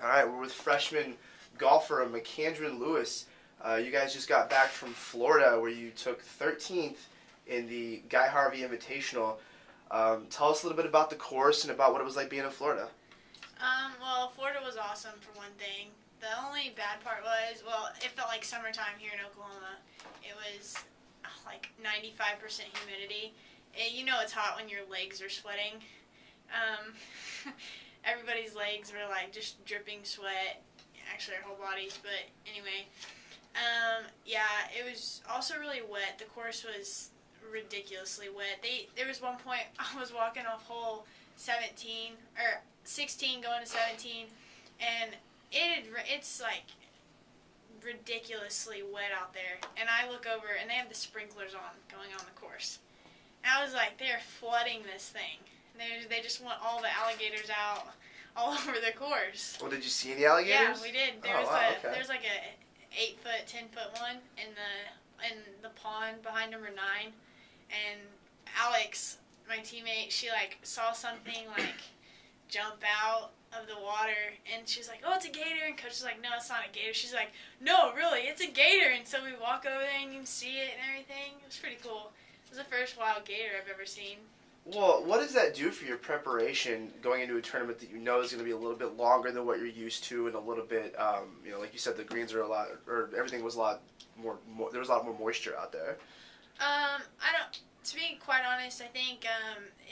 All right, we're with freshman golfer McCandren Lewis. You guys just got back from Florida where you took 13th in the Guy Harvey Invitational. Tell us a little bit about the course and about what it was like being in Florida. Well, Florida was awesome for one thing. The only bad part was, well, it felt like summertime here in Oklahoma. It was like 95% humidity. You know it's hot when your legs are sweating. Everybody's legs were like just dripping sweat. Actually, our whole bodies, but anyway. Yeah, it was also really wet. The course was ridiculously wet. There was one point I was walking off hole 16 going to 17, and it's like ridiculously wet out there. And I look over, and they have the sprinklers on going on the course. And I was like, they're flooding this thing. They just want all the alligators out all over the course. Well, did you see any alligators? Yeah, we did. There's like a 8-foot, 10-foot one in the pond behind number 9, and Alex, my teammate, she like saw something like jump out of the water, and she's like, "Oh, it's a gator," and coach is like, "No, it's not a gator." She's like, "No, really, it's a gator," and so we walk over there and you can see it and everything. It was pretty cool. It was the first wild gator I've ever seen. Well, what does that do for your preparation going into a tournament that you know is going to be a little bit longer than what you're used to, and a little bit, like you said, the greens are a lot, or everything was a lot more there was a lot more moisture out there. To be quite honest, I think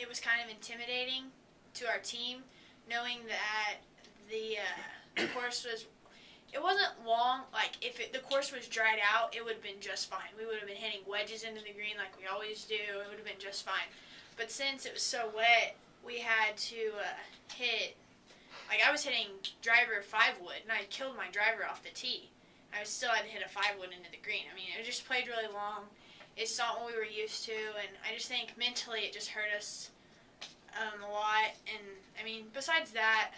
it was kind of intimidating to our team, knowing that the course it wasn't long. Like, if the course was dried out, it would have been just fine. We would have been hitting wedges into the green like we always do. It would have been just fine. But since it was so wet, we had to hit, like I was hitting driver 5-wood, and I killed my driver off the tee. I still had to hit a 5-wood into the green. I mean, it just played really long. It's not what we were used to, and I just think mentally it just hurt us a lot. And I mean, besides that,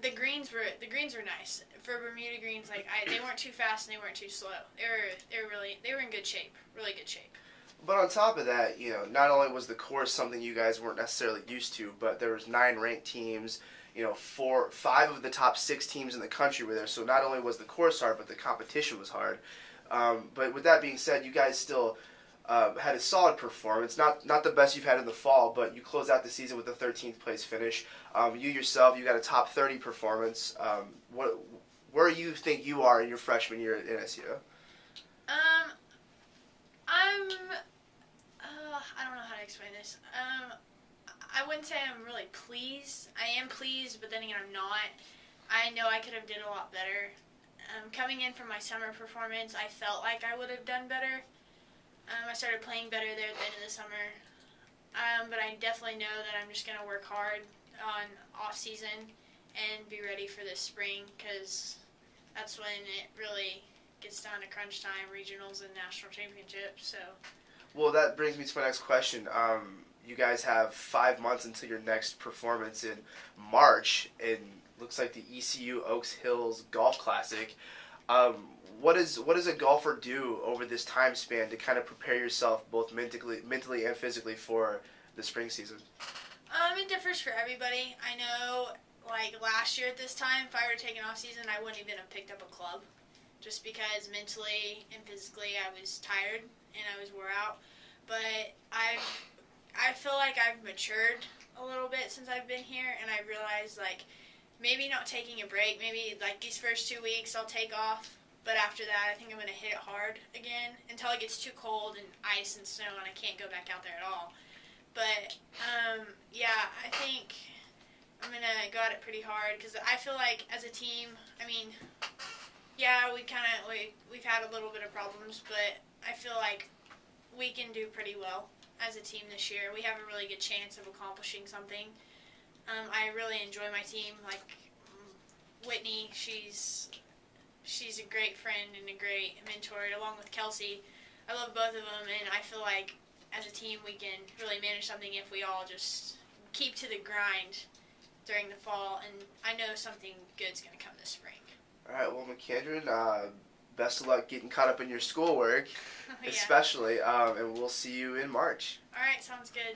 the greens were nice for Bermuda greens. Like they weren't too fast and they weren't too slow. They were in good shape, really good shape. But on top of that, not only was the course something you guys weren't necessarily used to, but there was 9 ranked teams. 5 of the top 6 teams in the country were there. So not only was the course hard, but the competition was hard. But with that being said, you guys still had a solid performance. Not the best you've had in the fall, but you closed out the season with a 13th place finish. You yourself, you got a top 30 performance. Where do you think you are in your freshman year at NSU? I don't know how to explain this. I wouldn't say I'm really pleased. I am pleased, but then again, I'm not. I know I could have did a lot better. Coming in from my summer performance, I felt like I would have done better. I started playing better there at the end of the summer. But I definitely know that I'm just going to work hard on off-season and be ready for this spring, because that's when it really gets down to crunch time, regionals and national championships. So. Well, that brings me to my next question. You guys have 5 months until your next performance in March, and looks like the ECU Oaks Hills Golf Classic. What does a golfer do over this time span to kind of prepare yourself both mentally and physically for the spring season? It differs for everybody. I know, like last year at this time, if I were to take an off season, I wouldn't even have picked up a club, just because mentally and physically I was tired and I was wore out. But I feel like I've matured a little bit since I've been here, and I realized like maybe not taking a break. Maybe like these first 2 weeks I'll take off. But after that, I think I'm going to hit it hard again until it gets too cold and ice and snow and I can't go back out there at all. But, yeah, I think I'm going to go at it pretty hard, because I feel like as a team, I mean, yeah, we've had a little bit of problems, but I feel like we can do pretty well as a team this year. We have a really good chance of accomplishing something. I really enjoy my team. Like Whitney, she's a great friend and a great mentor, along with Kelsey. I love both of them, and I feel like as a team we can really manage something if we all just keep to the grind during the fall, and I know something good's going to come this spring. All right, well, McCandren, best of luck getting caught up in your schoolwork, Yeah. especially, and we'll see you in March. All right, sounds good.